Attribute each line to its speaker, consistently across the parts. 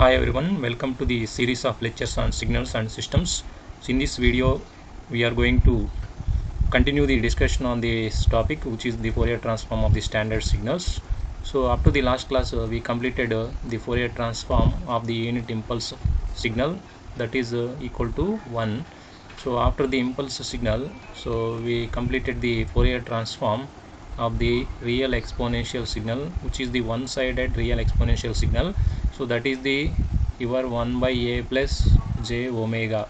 Speaker 1: Hi everyone, welcome to the series of lectures on signals and systems. So in this video we are going to continue the discussion on this topic, which is the Fourier transform of the standard signals. So up to the last class we completed the Fourier transform of the unit impulse signal, that is equal to 1. So after the impulse signal, so we completed the Fourier transform of the real exponential signal, which is the one-sided real exponential signal. So that is the your 1 by a plus j omega.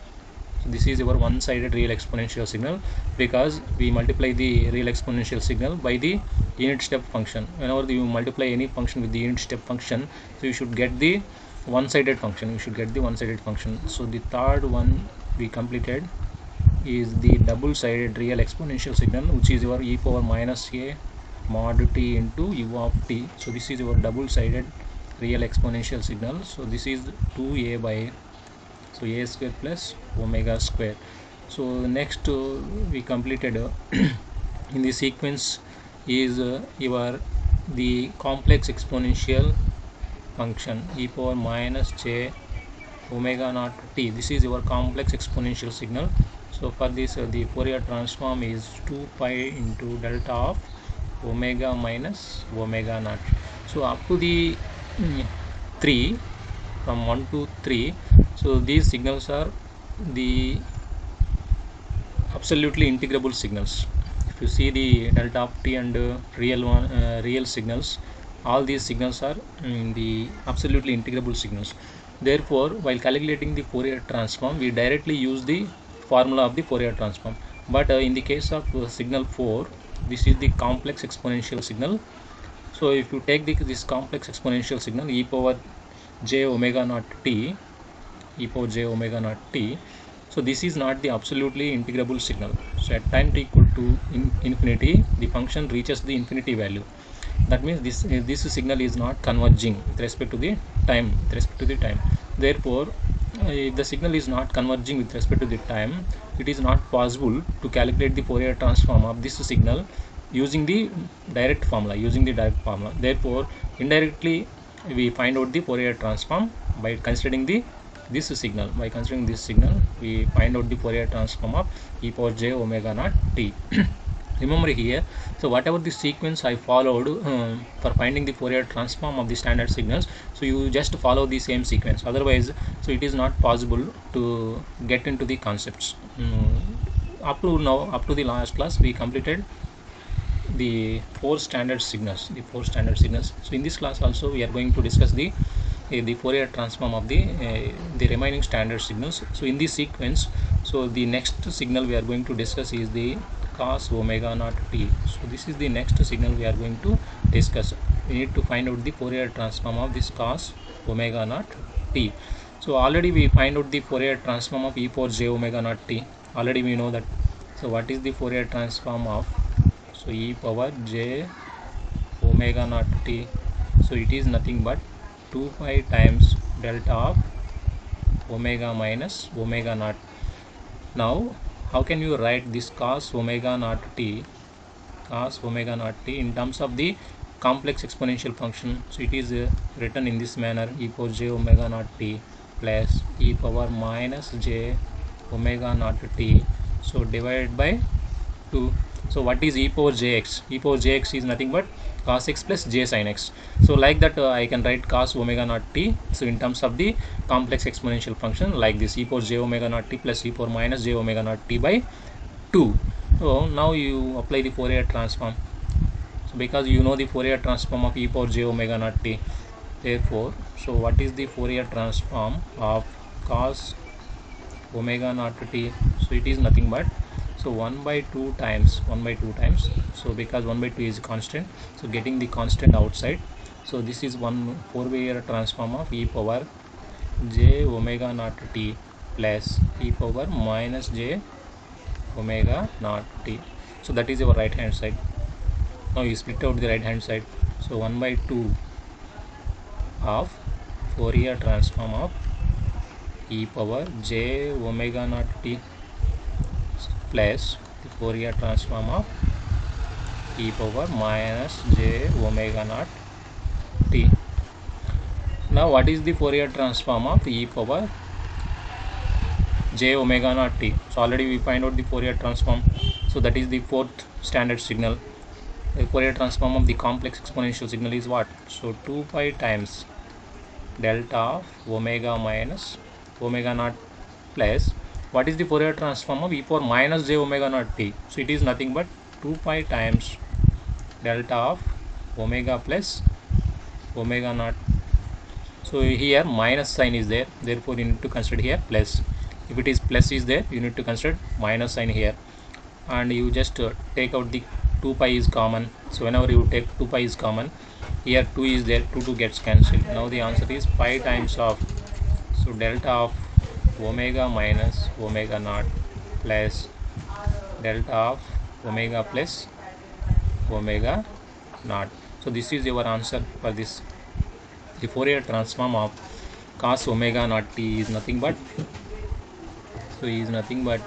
Speaker 1: So this is your one-sided real exponential signal, because we multiply the real exponential signal by the unit step function. Whenever you multiply any function with the unit step function, so you should get the one-sided function. So the third one we completed is the double-sided real exponential signal, which is your e power minus a mod t into u of t. So this is your double-sided real exponential signal. So this is 2a by a square plus omega square. So next we completed in the sequence is your the complex exponential function e power minus j omega naught t. This is your complex exponential signal. So for this the Fourier transform is 2 pi into delta of omega minus omega naught. So up to the 3, from 1 to 3, so these signals are the absolutely integrable signals. If you see the delta of t and real signals, all these signals are the absolutely integrable signals. Therefore, while calculating the Fourier transform, we directly use the formula of the Fourier transform. But in the case of signal 4, this is the complex exponential signal. So if you take this complex exponential signal e power j omega naught t, so this is not the absolutely integrable signal. So at time t equal to infinity, the function reaches the infinity value. That means this signal is not converging with respect to the time. Therefore, if the signal is not converging with respect to the time, it is not possible to calculate the Fourier transform of this signal using the direct formula. Therefore, indirectly we find out the Fourier transform by considering this signal. We find out the Fourier transform of e power j omega naught t. Remember here, so whatever the sequence I followed for finding the Fourier transform of the standard signals, so you just follow the same sequence. Otherwise, so it is not possible to get into the concepts. Up to the last class, we completed the four standard signals. So in this class also we are going to discuss the Fourier transform of the remaining standard signals. So in this sequence, so the next signal we are going to discuss is the cos omega naught t. So this is the next signal we are going to discuss. We need to find out the Fourier transform of this cos omega naught t. So already we find out the Fourier transform of e power j omega naught t. Already we know that. So what is the Fourier transform of e power j omega naught t? So it is nothing but 2 pi times delta of omega minus omega naught. Now how can you write this cos omega naught t in terms of the complex exponential function? So it is written in this manner: e power j omega naught t plus e power minus j omega naught t, so divided by 2. So what is e power jx? E power jx is nothing but cos x plus j sin x. So like that I can write cos omega naught t, so in terms of the complex exponential function, like this: e power j omega naught t plus e power minus j omega naught t by 2. So now you apply the Fourier transform. So because you know the Fourier transform of e power j omega naught t, therefore, so what is the Fourier transform of cos omega naught t? So it is nothing but 1 by 2 times. So because 1 by 2 is constant, so getting the constant outside, so this is one Fourier transform of e power j omega naught t plus e power minus j omega naught t. So that is your right hand side. Now you split out the right hand side. So 1 by 2 of Fourier transform of e power j omega naught t plus the Fourier transform of e power minus j omega naught t. Now what is the Fourier transform of e power j omega naught t? So already we find out the Fourier transform. So that is the fourth standard signal. The Fourier transform of the complex exponential signal is what? So 2 pi times delta of omega minus omega naught plus what is the Fourier transform of e power minus j omega naught t? So it is nothing but 2 pi times delta of omega plus omega naught. So here minus sign is there, therefore you need to consider here plus. If it is plus is there, you need to consider minus sign here, and you just take out the 2 pi is common. So whenever you take 2 pi is common, here 2 is there, 2 gets cancelled. Now the answer is pi times of, so delta of omega minus omega naught plus delta of omega plus omega naught. So this is your answer for this. The Fourier transform of cos omega naught t is nothing but, so is nothing but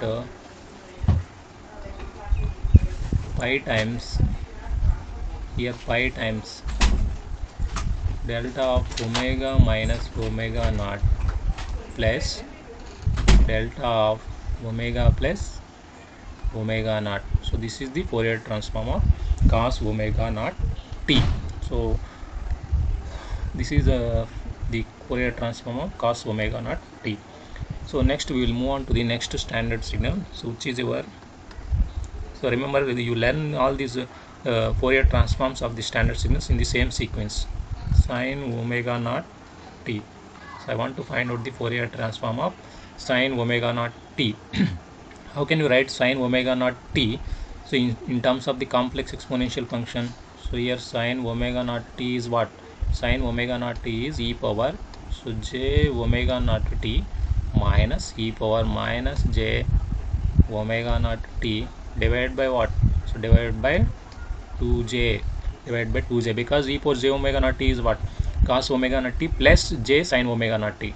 Speaker 1: pi times, here pi times delta of omega minus omega naught plus delta of omega plus omega naught. So this is the Fourier transform of cos omega naught t. So this is the Fourier transform of cos omega naught t. So next we will move on to the next standard signal, so which is your, so remember you learn all these Fourier transforms of the standard signals in the same sequence, sin omega naught t. So I want to find out the Fourier transform of sin omega naught t. How can you write sin omega naught t? So in terms of the complex exponential function, so here sin omega naught t is what? Sin omega naught t is e power, so j omega naught t minus e power minus j omega naught t divided by what? So divided by 2j, divided by 2j, because e power j omega naught t is what? Cos omega naught t plus j sin omega naught t.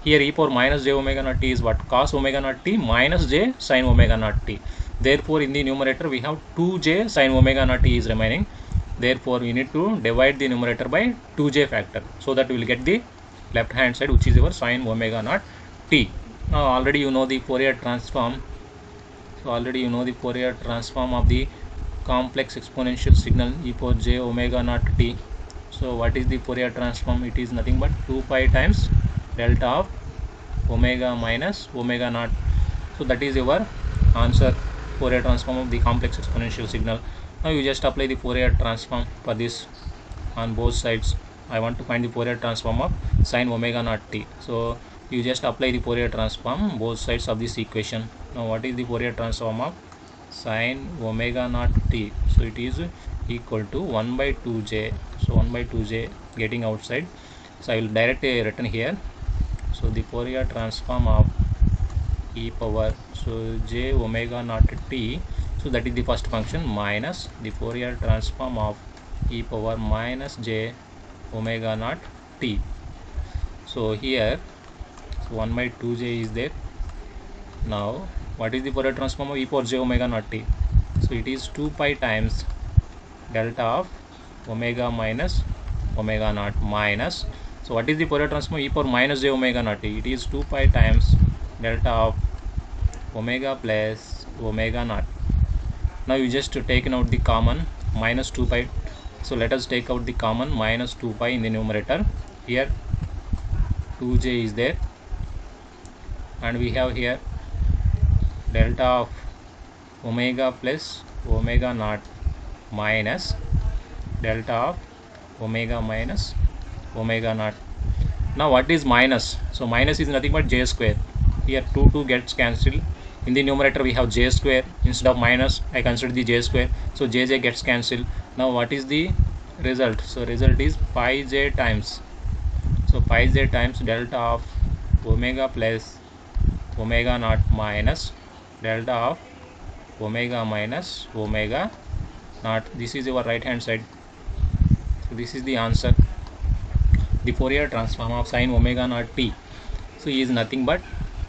Speaker 1: Here e power minus j omega naught t is what? Cos omega naught t minus j sin omega naught t. Therefore in the numerator we have 2j sin omega naught t is remaining. Therefore we need to divide the numerator by 2j factor, so that we will get the left hand side, which is your sin omega naught t. Now already you know the Fourier transform. So already you know the Fourier transform of the complex exponential signal e power j omega naught t. So what is the Fourier transform? It is nothing but 2 pi times delta of omega minus omega naught. So that is your answer, Fourier transform of the complex exponential signal. Now you just apply the Fourier transform for this on both sides. I want to find the Fourier transform of sin omega naught t. So you just apply the Fourier transform both sides of this equation. Now what is the Fourier transform of sin omega naught t? So it is equal to 1 by 2j. So 1 by 2j getting outside. So I will directly written here. So the Fourier transform of e power, so j omega naught t, so that is the first function, minus the Fourier transform of e power minus j omega naught t. So here, so 1 by 2j is there. Now what is the Fourier transform of e power j omega naught t? So it is 2 pi times delta of omega minus omega naught minus, so what is the Fourier transform of e power minus j omega naught t? It is 2 pi times delta of omega plus omega naught. Now you just taken out the common minus 2 pi. So let us take out the common minus 2 pi in the numerator. Here 2j is there, and we have here delta of omega plus omega naught minus delta of omega minus omega naught. Now what is minus? So minus is nothing but j square. Here 2 gets cancelled. In the numerator we have j square, instead of minus I consider the j square, so j gets cancelled. Now what is the result? So result is pi j times, so pi j times delta of omega plus omega naught minus delta of omega minus omega naught. This is your right hand side. So this is the answer, the Fourier transform of sin omega naught t. So is nothing but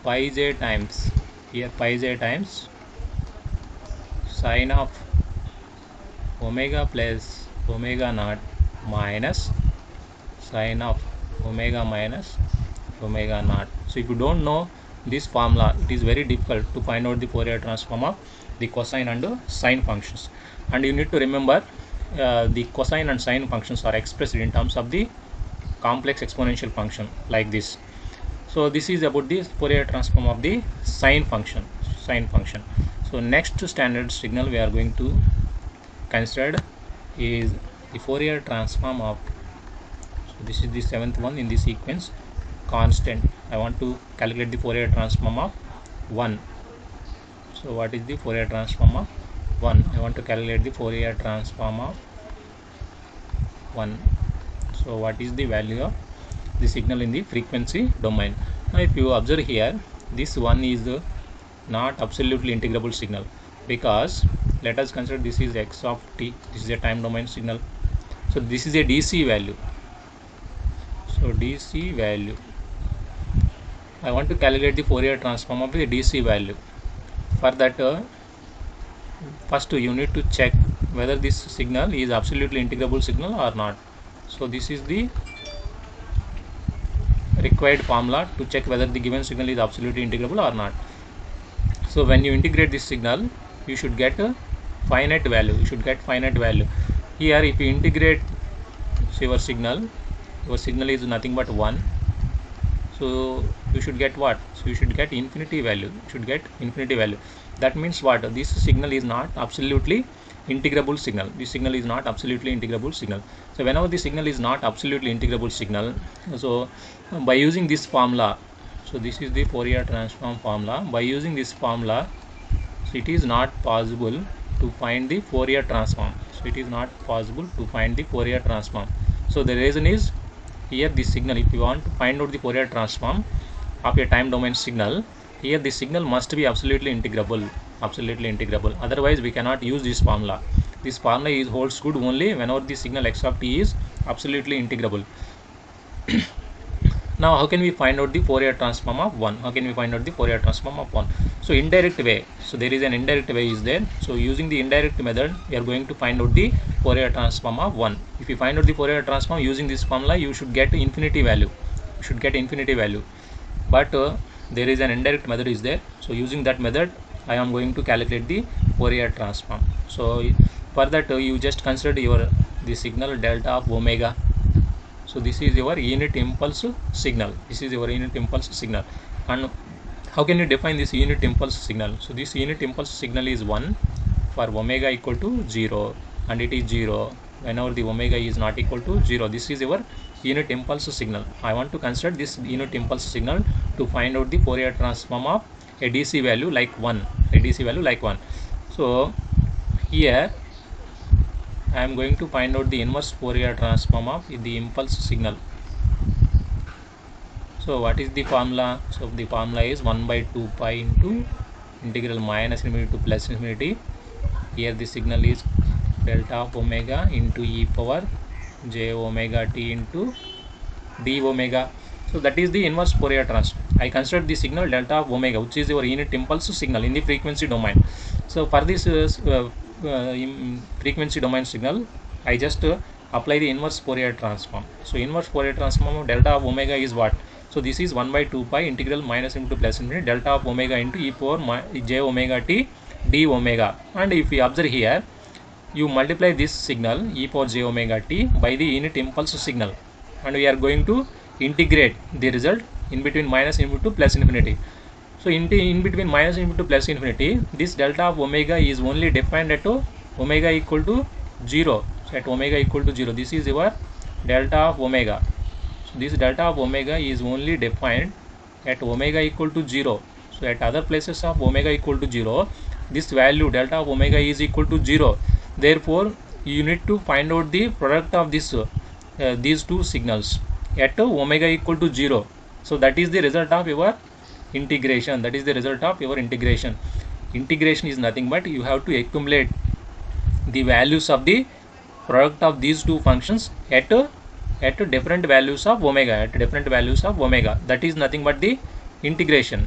Speaker 1: pi j times, here pi j times sin of omega plus omega naught minus sin of omega minus omega naught. So if you don't know this formula, it is very difficult to find out the Fourier transform of the cosine and sine functions. And you need to remember the cosine and sine functions are expressed in terms of the complex exponential function like this. So this is about the Fourier transform of the sine function. So next standard signal we are going to consider is the Fourier transform of, so this is the seventh one in the sequence, constant. I want to calculate the Fourier transform of 1. So what is the Fourier transform of 1? I want to calculate the Fourier transform of 1. So what is the value of the signal in the frequency domain? Now if you observe here, this one is not absolutely integrable signal, because let us consider this is x of t, this is a time domain signal. So this is a DC value. So DC value, I want to calculate the Fourier transform of the DC value. For that, first you need to check whether this signal is absolutely integrable signal or not. So this is the required formula to check whether the given signal is absolutely integrable or not. So when you integrate this signal, you should get a finite value. Here if you integrate your signal is nothing but 1. So you should get what? So you should get infinity value. That means what? This signal is not absolutely integrable signal. So whenever the signal is not absolutely integrable signal, so by using this formula, so this is the Fourier transform formula. By using this formula, so it is not possible to find the Fourier transform. So the reason is, here this signal, if you want to find out the Fourier transform of a time domain signal, here the signal must be absolutely integrable. Otherwise we cannot use this formula. This formula holds good only whenever the signal x of t is absolutely integrable. Now how can we find out the Fourier transform of 1? So indirect way. So there is an indirect way is there. So using the indirect method, we are going to find out the Fourier transform of 1. If you find out the Fourier transform using this formula, you should get infinity value. But there is an indirect method is there. So using that method, I am going to calculate the Fourier transform. So for that, you just consider the signal delta of omega. So this is your unit impulse signal. And how can you define this unit impulse signal? So this unit impulse signal is 1 for omega equal to 0, and it is 0 whenever the omega is not equal to 0. This is your unit impulse signal. I want to consider this unit impulse signal to find out the Fourier transform of a DC value like 1. So here I am going to find out the inverse Fourier transform of the impulse signal. So what is the formula? So the formula is 1 by 2 pi into integral minus infinity to plus infinity. Here the signal is delta of omega into e power j omega t into d omega. So that is the inverse Fourier transform. I consider the signal delta of omega, which is your unit impulse signal in the frequency domain. So for this frequency domain signal, I just apply the inverse Fourier transform. So inverse Fourier transform of delta of omega is what? So this is 1 by 2 pi integral minus into plus infinity delta of omega into e power j omega t d omega. And if you observe here, you multiply this signal e power j omega t by the unit impulse signal, and we are going to integrate the result in between minus infinity to plus infinity. So in between minus infinity to plus infinity, this delta of omega is only defined at omega equal to 0. So at omega equal to 0, this is your delta of omega. So this delta of omega is only defined at omega equal to 0. So at other places of omega equal to 0, this value delta of omega is equal to 0. Therefore you need to find out the product of this these two signals at omega equal to 0. So that is the result of your integration. Integration is nothing but you have to accumulate the values of the product of these two functions at different values of omega. That is nothing but the integration.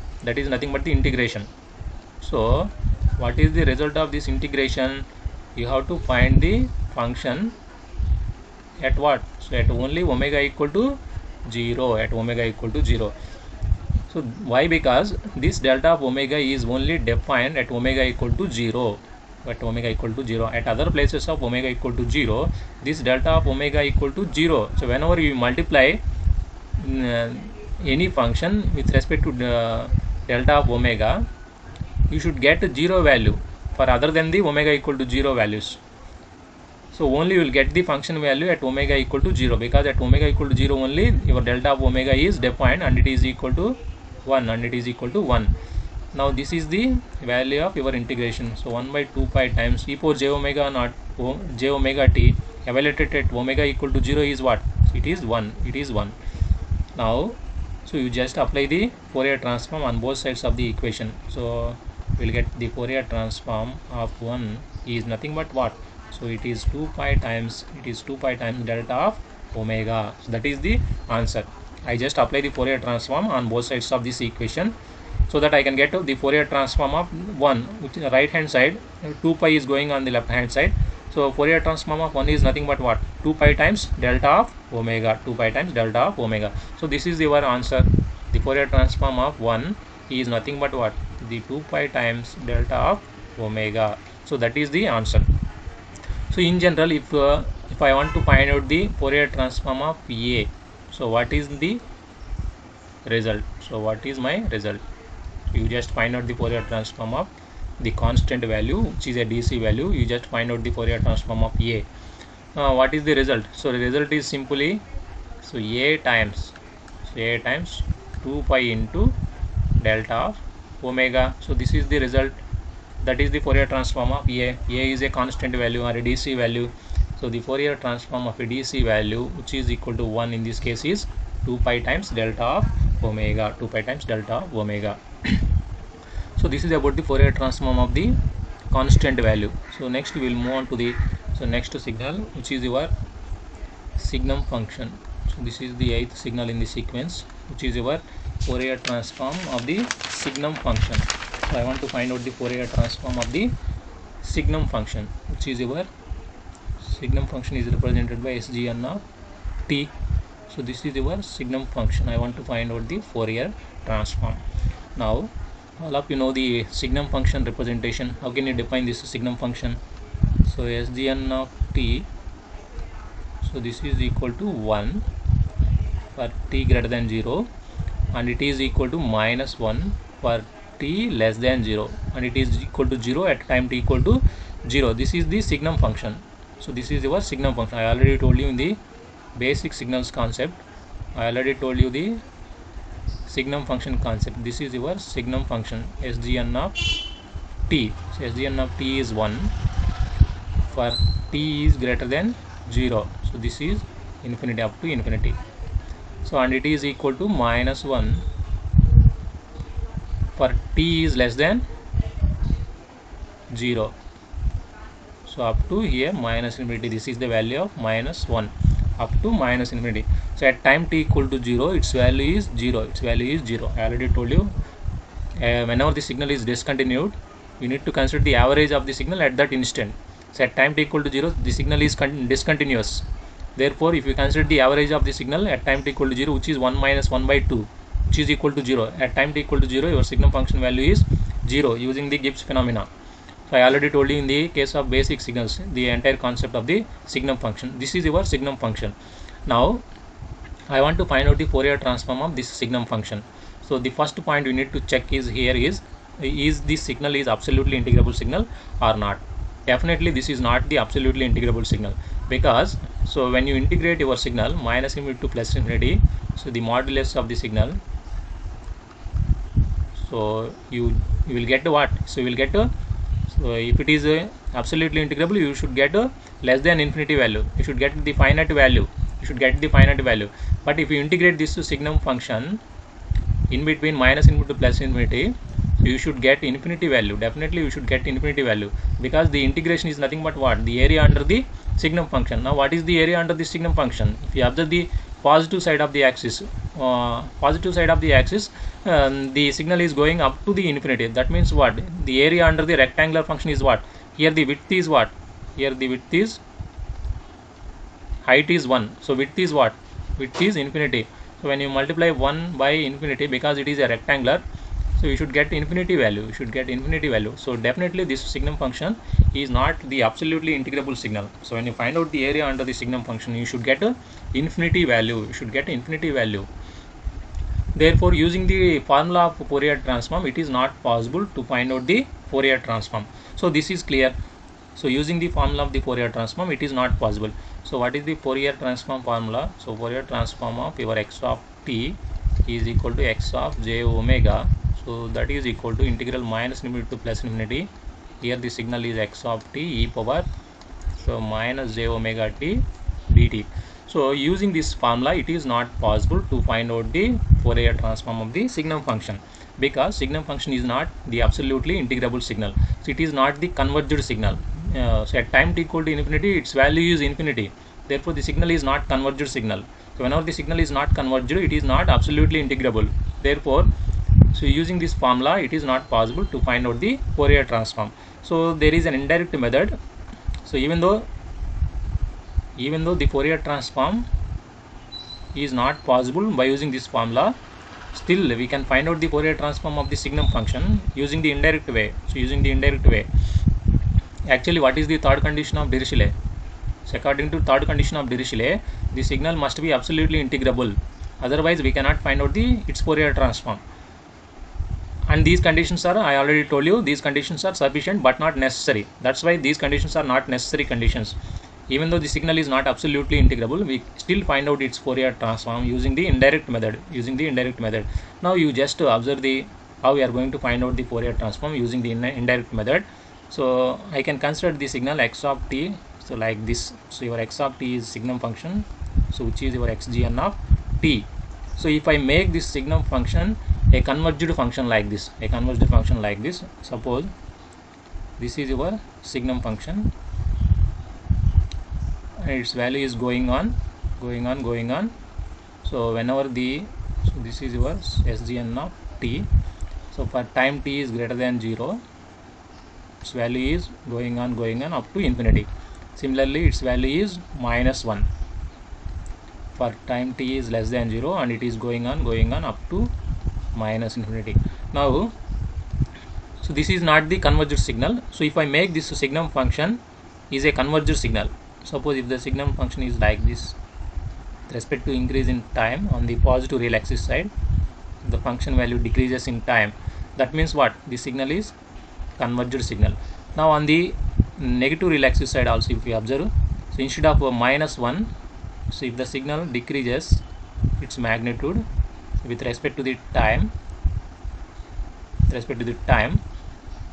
Speaker 1: So what is the result of this integration? You have to find the function at what? So at only omega equal to 0 at omega equal to 0. So why? Because this delta of omega is only defined at omega equal to 0. At omega equal to 0. At other places of omega equal to 0, this delta of omega equal to 0. So whenever you multiply any function with respect to delta of omega, you should get 0 value for other than the omega equal to 0 values. So only you will get the function value at omega equal to 0, because at omega equal to 0 only your delta of omega is defined and it is equal to 1, Now this is the value of your integration. So 1 by 2 pi times e power j omega naught j omega t evaluated at omega equal to 0 is what? It is 1. Now so you just apply the Fourier transform on both sides of the equation. So we will get the Fourier transform of 1 is nothing but what? So it is 2 pi times delta of omega. So that is the answer. I just apply the Fourier transform on both sides of this equation, so that I can get the Fourier transform of 1, which is the right hand side, 2 pi is going on the left hand side. So Fourier transform of 1 is nothing but what? 2 pi times delta of omega. So this is your answer. The Fourier transform of 1 is nothing but what? The 2 pi times delta of omega. So that is the answer. So in general, if I want to find out the Fourier transform of A, so what is the result? So what is my result? You just find out the Fourier transform of the constant value, which is a DC value. You just find out the Fourier transform of A. What is the result? So the result is simply, so A times 2 pi into delta of omega. So this is the result. That is the Fourier transform of A. A is a constant value or a DC value. So the Fourier transform of a DC value, which is equal to 1 in this case, is 2 pi times delta of omega. So this is about the Fourier transform of the constant value. So next we will move on to the next signal, which is your signum function. So this is the 8th signal in the sequence, which is your Fourier transform of the signum function. So I want to find out the Fourier transform of the signum function, which is your signum function is represented by Sgn of t. So this is your signum function. I want to find out the Fourier transform. Now all of you know the signum function representation. How can you define this signum function? So Sgn of t, so this is equal to 1 for t greater than 0, and it is equal to minus 1 for t less than 0, and it is equal to 0 at time t equal to 0. This is the signum function. So this is your signum function. I already told you in the basic signals concept. I already told you the signum function concept. This is your signum function, Sgn of t. So Sgn of t is 1 for t is greater than 0. So this is infinity up to infinity. So and it is equal to minus 1 for t is less than 0. So up to here minus infinity. This is the value of minus 1 up to minus infinity. So at time t equal to 0, its value is 0. I already told you, whenever the signal is discontinued, you need to consider the average of the signal at that instant. So at time t equal to 0, the signal is discontinuous. Therefore, if you consider the average of the signal at time t equal to 0, which is 1 minus 1 by 2, which is equal to 0. At time t equal to 0, your signum function value is 0 using the Gibbs phenomena. So I already told you in the case of basic signals the entire concept of the signum function. This is your signum function. Now I want to find out the Fourier transform of this signum function. So the first point we need to check is this signal is absolutely integrable signal or not. Definitely this is not the absolutely integrable signal, because so when you integrate your signal minus infinity to plus infinity, so the modulus of the signal, so you will get what? So you will get so if it is absolutely integrable, you should get a less than infinity value. You should get the finite value. But if you integrate this to signum function in between minus infinity to plus infinity, so you should get infinity value. Definitely you should get infinity value, because the integration is nothing but what? The area under the signum function. Now what is the area under the signum function? If you observe the positive side of the axis, the signal is going up to the infinity. That means what? The area under the rectangular function is what? Here the width is what? Here the width is, height is 1. So width is what? Width is infinity. So when you multiply 1 by infinity, because it is a rectangular, so you should get infinity value. So definitely this signum function is not the absolutely integrable signal. So when you find out the area under the signum function, you should get a infinity value. Therefore, using the formula of Fourier transform, it is not possible to find out the Fourier transform. So this is clear. So using the formula of the Fourier transform, it is not possible. So what is the Fourier transform formula? So Fourier transform of your x of t is equal to x of j omega. So that is equal to integral minus infinity to plus infinity. Here the signal is x of t e power so minus j omega t dt. So using this formula, it is not possible to find out the Fourier transform of the signum function, because signum function is not the absolutely integrable signal. So it is not the converged signal. So at time t equal to infinity, its value is infinity. Therefore the signal is not converged signal. So whenever the signal is not converged, it is not absolutely integrable. Therefore, so using this formula, it is not possible to find out the Fourier transform. So there is an indirect method. So even though the Fourier transform is not possible by using this formula, still we can find out the Fourier transform of the signum function using the indirect way. So using the indirect way, actually what is the third condition of Dirichlet? So according to third condition of Dirichlet, the signal must be absolutely integrable, otherwise we cannot find out its Fourier transform. And these conditions are, I already told you, these conditions are sufficient but not necessary. That's why these conditions are not necessary conditions. Even though the signal is not absolutely integrable, we still find out its Fourier transform using the indirect method. Now you just observe how we are going to find out the Fourier transform using the indirect method. So I can consider the signal x of t, so like this. So your x of t is signum function, so which is your xgn of t. So if I make this signum function a converged function like this, suppose this is your signum function and its value is going on. So whenever so this is your SGN of t. So for time t is greater than 0, its value is going on up to infinity. Similarly, its value is -1 for time t is less than 0, and it is going on up to minus infinity. Now, so this is not the converged signal. So if I make this signum function is a converged signal, suppose if the signum function is like this with respect to increase in time on the positive real axis side, the function value decreases in time. That means what? The signal is converged signal. Now on the negative real axis side also, if we observe, so instead of -1, so if the signal decreases its magnitude with respect to the time,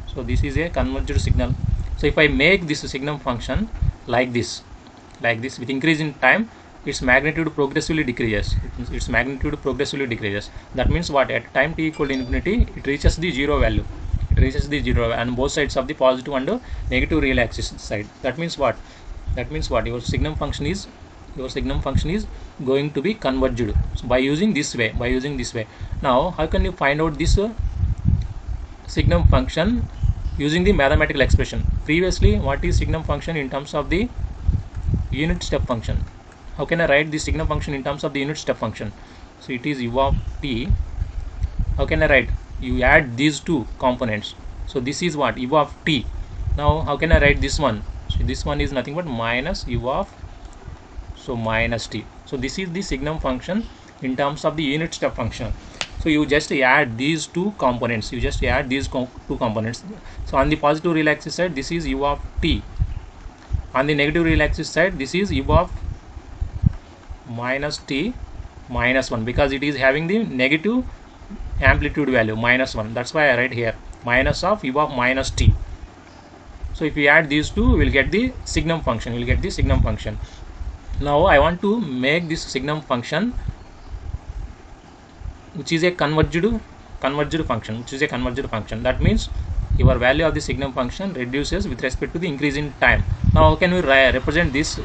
Speaker 1: so this is a converged signal. So if I make this signum function like this with increase in time, its magnitude progressively decreases. That means what? At time t equal to infinity, it reaches the zero value. On both sides of the positive and negative real axis side. That means what? Your signum function is going to be converged. So by using this way. Now how can you find out this signum function using the mathematical expression? Previously, what is signum function in terms of the unit step function? How can I write the signum function in terms of the unit step function? So it is u of t. How can I write? You add these two components. So this is what? U of t. Now how can I write this one? So this one is nothing but minus u of minus t. So this is the signum function in terms of the unit step function. So you just add these two components. So on the positive real axis side, this is u of t. On the negative real axis side, this is u of minus t minus 1, because it is having the negative amplitude value -1. That's why I write here minus of u of minus t. So if we add these two, we will get the signum function. Now I want to make this signum function which is a converged function. That means your value of the signum function reduces with respect to the increase in time. Now how can we represent this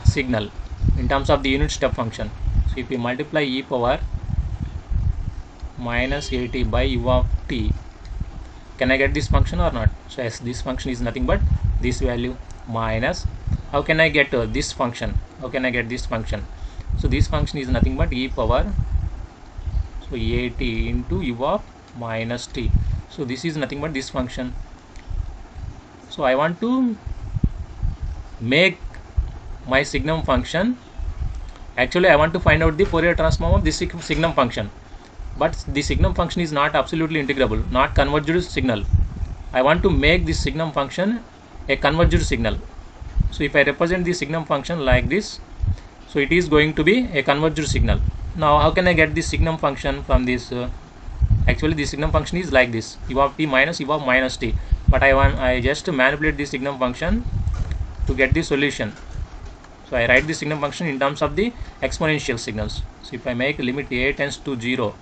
Speaker 1: signal in terms of the unit step function? So if we multiply e power minus at by u of t, can I get this function or not? So yes, this function is nothing but this value minus. How can I get this function? So this function is nothing but e power so at into u of minus t. So this is nothing but this function. So I want to make my signum function. Actually I want to find out the Fourier transform of this signum function, but the signum function is not absolutely integrable, not converged signal. I want to make this signum function a converged signal. So if I represent the signum function like this, so it is going to be a converged signal. Now how can I get this signum function from this? Actually the signum function is like this, u of t minus u of minus t, but I just manipulate the signum function to get the solution. So I write the signum function in terms of the exponential signals. So if I make limit a tends to 0,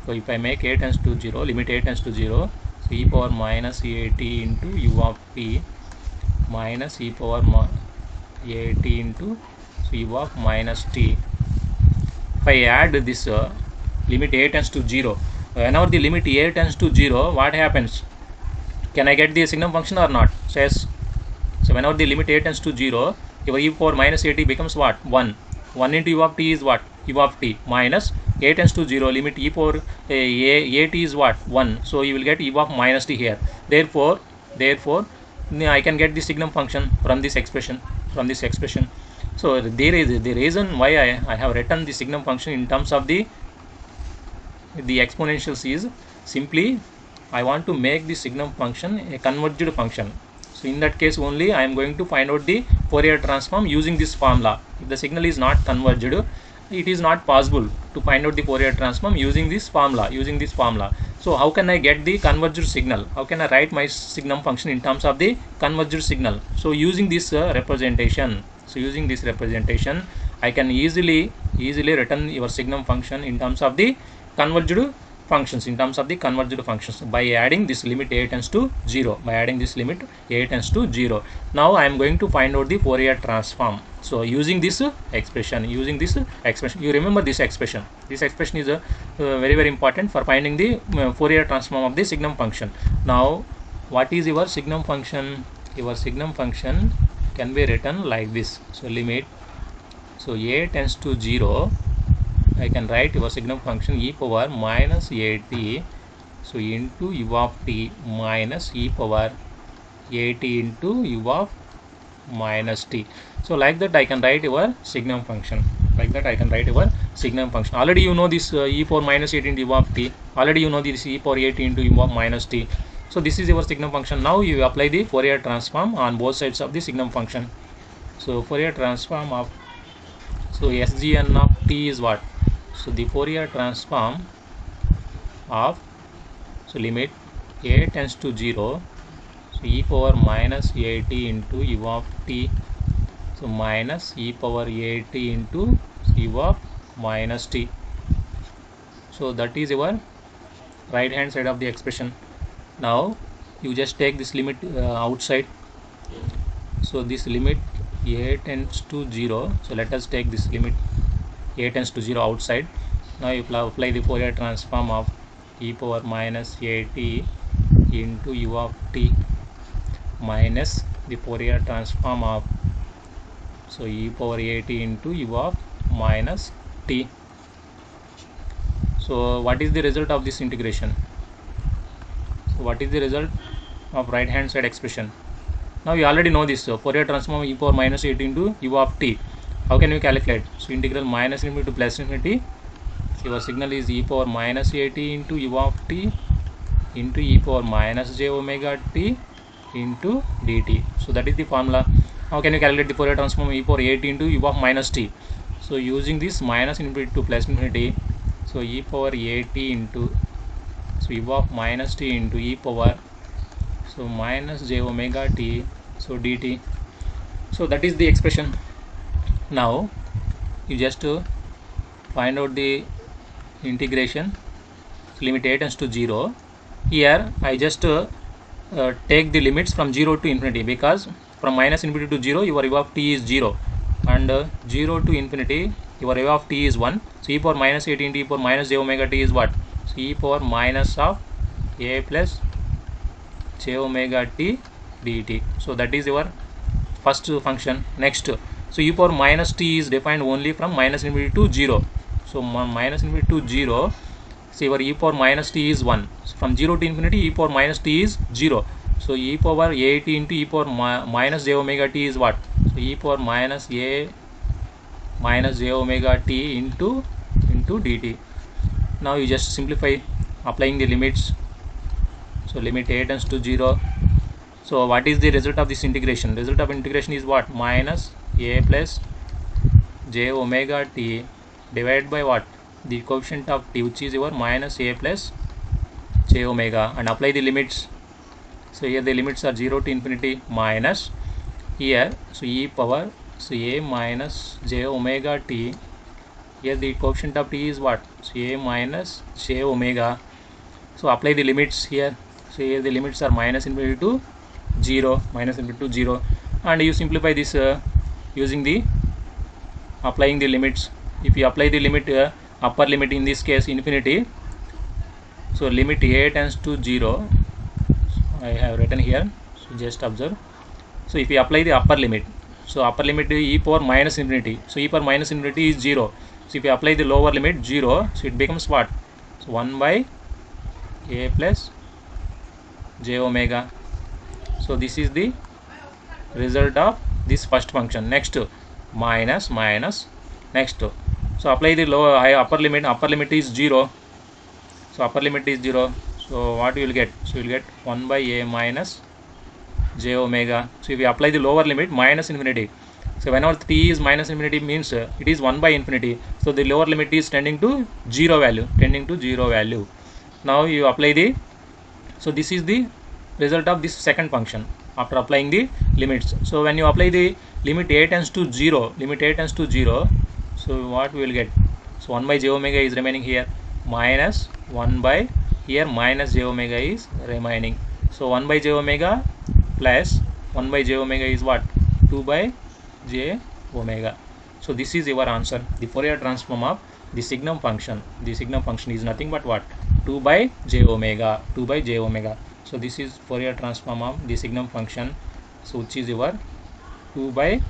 Speaker 1: so if I make a tends to 0, limit a tends to 0, so e power minus at into u of t minus e power at into u of minus t. If I add this limit a tends to 0, whenever the limit a tends to 0, what happens? Can I get the signum function or not? So yes. So whenever the limit a tends to 0, your e power minus at becomes what? 1. 1 into u of t is what? U of t minus a tends to 0, limit e power at is what? 1. So you will get u of minus t here. Therefore I can get the signum function from this expression. So there is the reason why I have written the signum function in terms of the exponentials is simply I want to make the signum function a converged function. So in that case only I am going to find out the Fourier transform using this formula. If the signal is not converged, it is not possible to find out the Fourier transform using this formula. So how can I get the converged signal? How can I write my signum function in terms of the converged signal? So using this representation, I can easily return your signum function in terms of the converged functions, by adding this limit a tends to 0. Now I am going to find out the Fourier transform. So using this expression, you remember this expression. This expression is very important for finding the Fourier transform of the signum function. Now what is your signum function? Your signum function can be written like this. So limit a tends to 0, I can write your signum function e power minus at so into u of t minus e power at into u of minus t. So like that I can write your signum function. Already you know this e power minus 8 into u of t. Already you know this e power 8 into u of minus t. So this is your signum function. Now you apply the Fourier transform on both sides of the signum function. So Fourier transform of SGN of t is what? So the Fourier transform of limit a tends to 0, so e power minus at into u of t, so minus e power at into u of minus t. So that is your right hand side of the expression. Now you just take this limit outside. So this limit a tends to 0, so let us take this limit a tends to 0 outside. Now you apply the Fourier transform of e power minus at into u of t minus the Fourier transform of e power at into u of minus t. So what is the result of this integration? So what is the result of right hand side expression? Now you already know this Fourier transform of e power minus 8 into u of t. How can you calculate? So integral minus infinity to plus infinity. So your signal is e power minus at into u of t into e power minus j omega t into dt. So that is the formula. How can you calculate the Fourier transform of e power 8 into u of minus t? So using this minus infinity to plus infinity, so e power at into u of minus t into e power minus j omega t, so dt. So that is the expression. Now you just find out the integration. So limit a tends to 0. Here I just take the limits from 0 to infinity, because from minus infinity to 0 your u of t is 0, and 0 to infinity your u of t is 1. So e power minus 8 into e power minus j omega t is what? So e power minus of a plus j omega t dt. So that is your first function. Next, So e power minus t is defined only from minus infinity to 0. So minus infinity to 0. So your e power minus t is 1. So from 0 to infinity, e power minus t is 0. So e power a t into e power minus j omega t is what? So e power minus a minus j omega t into dt. Now you just simplify, applying the limits. So limit a tends to 0. So what is the result of this integration? Result of integration is what? Minus a plus j omega t divided by what? The coefficient of t, which is your minus a plus j omega, and apply the limits. So here the limits are 0 to infinity minus here, so e power, so a minus j omega t. Here the coefficient of t is what? So a minus j omega. So apply the limits here. So here the limits are minus infinity to 0, minus infinity to 0, and you simplify this using the applying the limits. If you apply the limit, upper limit in this case infinity, so limit a tends to 0. I have written here, so just observe. So if you apply the upper limit, so upper limit e power minus infinity, so e power minus infinity is 0. So if you apply the lower limit 0, so it becomes what? So 1 by a plus j omega. So this is the result of this first function. Next, minus minus. Next, so apply the lower upper limit. Upper limit is 0. So upper limit is 0. So what you will get? So you will get 1 by a minus j omega. So if you apply the lower limit, minus infinity. So whenever t is minus infinity means it is 1 by infinity. So the lower limit is tending to 0 value. Tending to 0 value. Now you apply the. So this is the result of this second function after applying the limits. So when you apply the limit a tends to 0, limit a tends to 0. So what we will get? So 1 by j omega is remaining here, minus 1 by here minus j omega is remaining. So 1 by j omega plus 1 by j omega is what? 2 by j omega. So this is your answer, the Fourier transform of the signum function. The signum function is nothing but what? 2 by j omega. 2 by j omega. So this is Fourier transform of the signum function. So which is your 2 by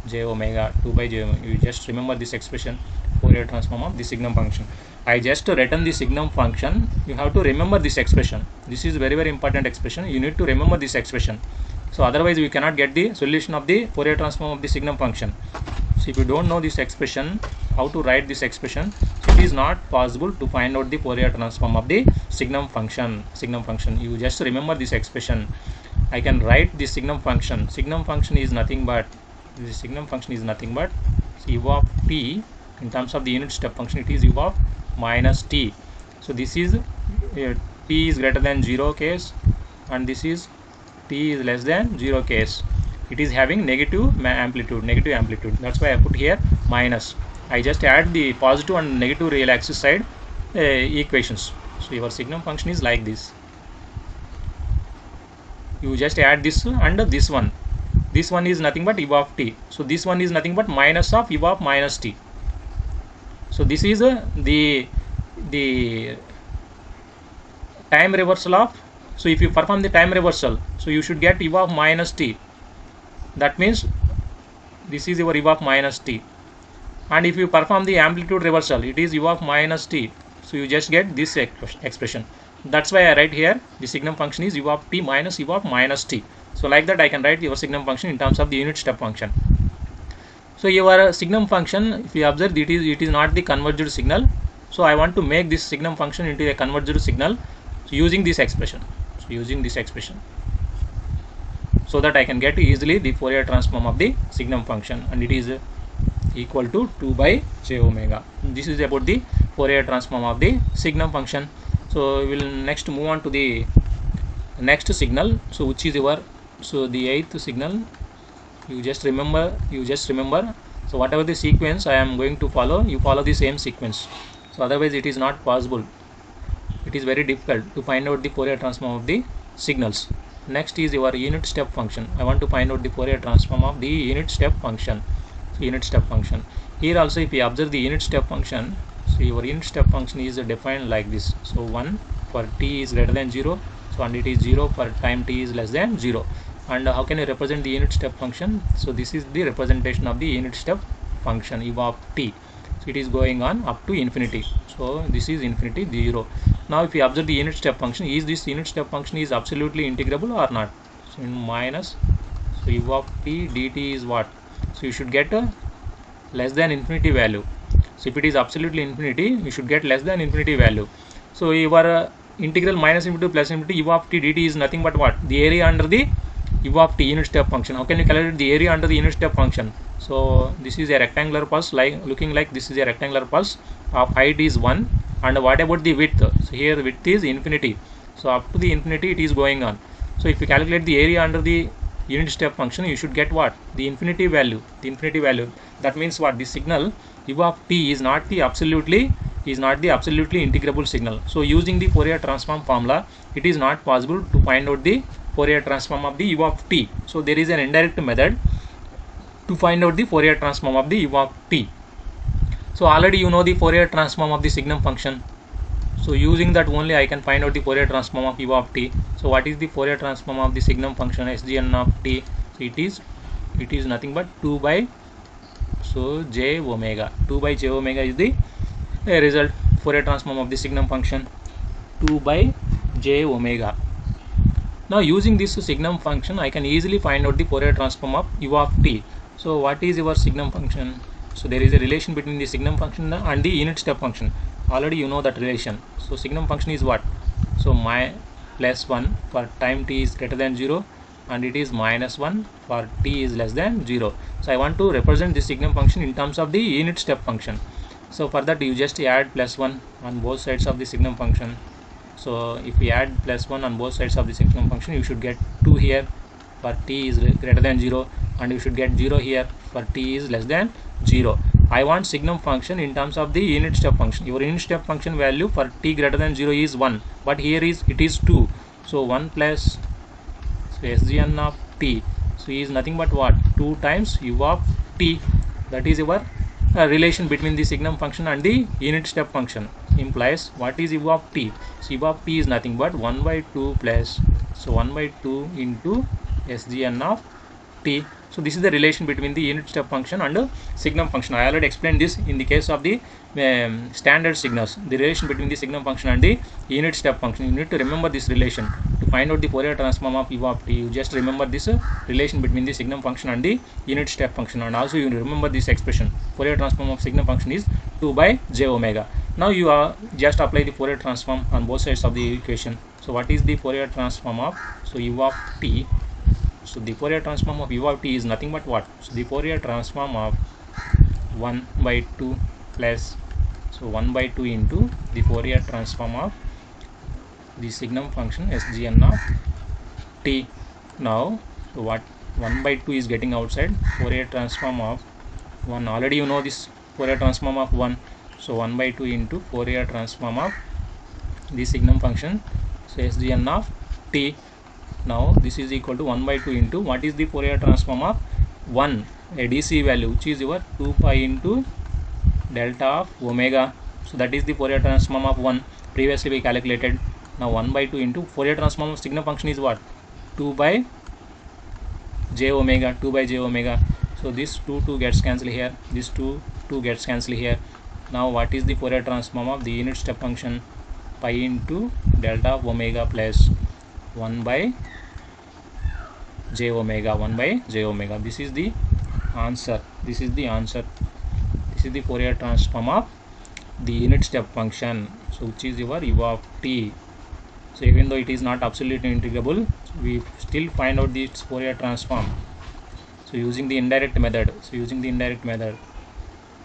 Speaker 1: j omega. 2 by j omega. You just remember this expression, Fourier transform of the signum function. I just written the signum function. You have to remember this expression. This is very important expression. You need to remember this expression. So otherwise we cannot get the solution of the Fourier transform of the signum function. So if you don't know this expression, how to write this expression, so it is not possible to find out the Fourier transform of the signum function. Signum function. You just remember this expression. I can write the signum function. Signum function is nothing but u of t. In terms of the unit step function, it is u of minus t. So this is t is greater than 0 case, and this is t is less than 0 case. It is having negative amplitude. That's why I put here minus. I just add the positive and negative real axis side equations. So your signum function is like this. You just add this and this one. This one is nothing but u of t. So this one is nothing but minus of u of minus t. So this is the time reversal of. So if you perform the time reversal, so you should get u of minus t. That means this is your u of minus t. And if you perform the amplitude reversal, it is u of minus t. So you just get this expression. That's why I write here the signum function is u of t minus u of minus t. So like that I can write your signum function in terms of the unit step function. So your signum function, if you observe, it is not the converged signal. So I want to make this signum function into a converged signal, so using this expression. So that I can get easily the Fourier transform of the signum function, and it is equal to 2 by j omega. This is about the Fourier transform of the signum function. So we will next move on to the next signal. So which is your, so the 8th signal. You just remember. So whatever the sequence I am going to follow, you follow the same sequence. So otherwise it is not possible. It is very difficult to find out the Fourier transform of the signals. Next is your unit step function. I want to find out the Fourier transform of the unit step function. So unit step function. Here also if you observe the unit step function, so your unit step function is defined like this. So 1 for t is greater than 0. So and it is 0 for time t is less than 0. And how can you represent the unit step function? So this is the representation of the unit step function u of t. So it is going on up to infinity. So this is infinity 0. Now if you observe the unit step function, is this unit step function is absolutely integrable or not? So in minus, so u of t dt is what? So you should get a less than infinity value. So if it is absolutely infinity, you should get less than infinity value. So your integral minus infinity to plus infinity u of t dt is nothing but what? The area under the u of t unit step function. How can you calculate the area under the unit step function? So this is a rectangular pulse, like looking like this is a rectangular pulse of height is 1, and what about the width? So here width is infinity, so up to the infinity it is going on. So if you calculate the area under the unit step function, you should get what? The infinity value. That means what? The signal u of t is not the absolutely integrable signal. So using the Fourier transform formula, it is not possible to find out the Fourier transform of the u of t. So there is an indirect method to find out the Fourier transform of the u of t. So already you know the Fourier transform of the signum function. So using that only I can find out the Fourier transform of u of t. So what is the Fourier transform of the signum function Sgn of t? So it is nothing but 2 by j omega. 2 by j omega is the result Fourier transform of the signum function, 2 by j omega. Now using this signum function, I can easily find out the Fourier transform of u of t. So what is your signum function? So there is a relation between the signum function and the unit step function. Already you know that relation. So signum function is what? So my plus 1 for time t is greater than 0, and it is minus 1 for t is less than 0. So I want to represent this signum function in terms of the unit step function. So for that you just add plus 1 on both sides of the signum function. So if we add plus 1 on both sides of the signum function, you should get 2 here for t is greater than 0, and you should get 0 here for t is less than 0. I want signum function in terms of the unit step function. Your unit step function value for t greater than 0 is 1, but here it is 2. So 1 plus Sgn of t, so is nothing but what? 2 times u of t. That is your relation between the signum function and the unit step function. Implies what is u of t? So u of t is nothing but 1 by 2 plus, so 1 by 2 into Sgn of t. So this is the relation between the unit step function and signum function. I already explained this in the case of the standard signals, the relation between the signum function and the unit step function. You need to remember this relation to find out the Fourier transform of u of t. You just remember this relation between the signum function and the unit step function, and also you remember this expression, Fourier transform of signum function is 2 by j omega. Now you just apply the Fourier transform on both sides of the equation. So what is the Fourier transform of u of t? So the Fourier transform of u of t is nothing but what? So the Fourier transform of 1 by 2 plus, so 1 by 2 into the Fourier transform of the signum function Sgn of t. Now so what? 1 by 2 is getting outside. Fourier transform of 1, already you know this Fourier transform of 1. So 1 by 2 into Fourier transform of the signum function, so Sgn of t. Now this is equal to 1 by 2 into what is the Fourier transform of 1, a DC value, which is your 2 pi into delta of omega. So that is the Fourier transform of 1, previously we calculated. Now 1 by 2 into Fourier transform of signum function is what? 2 by j omega, 2 by j omega. So this 2 gets cancelled here, this 2 gets cancelled here. Now what is the Fourier transform of the unit step function? Pi into delta of omega plus 1 by j omega, 1 by j omega. This is the answer. This is the Fourier transform of the unit step function, so which is your u of t. So even though it is not absolutely integrable, we still find out this Fourier transform. So using the indirect method.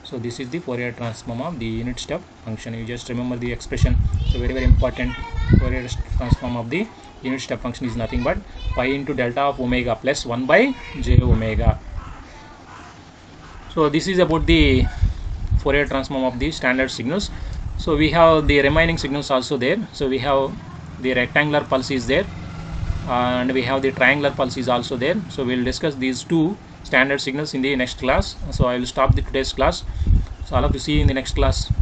Speaker 1: So this is the Fourier transform of the unit step function. You just remember the expression. So very important. Fourier transform of the unit step function is nothing but pi into delta of omega plus 1 by j omega. So this is about the Fourier transform of the standard signals. So we have the remaining signals also there. So we have the rectangular pulse is there, and we have the triangular pulse is also there. So we will discuss these two standard signals in the next class. So I will stop the today's class. So all of you see you in the next class.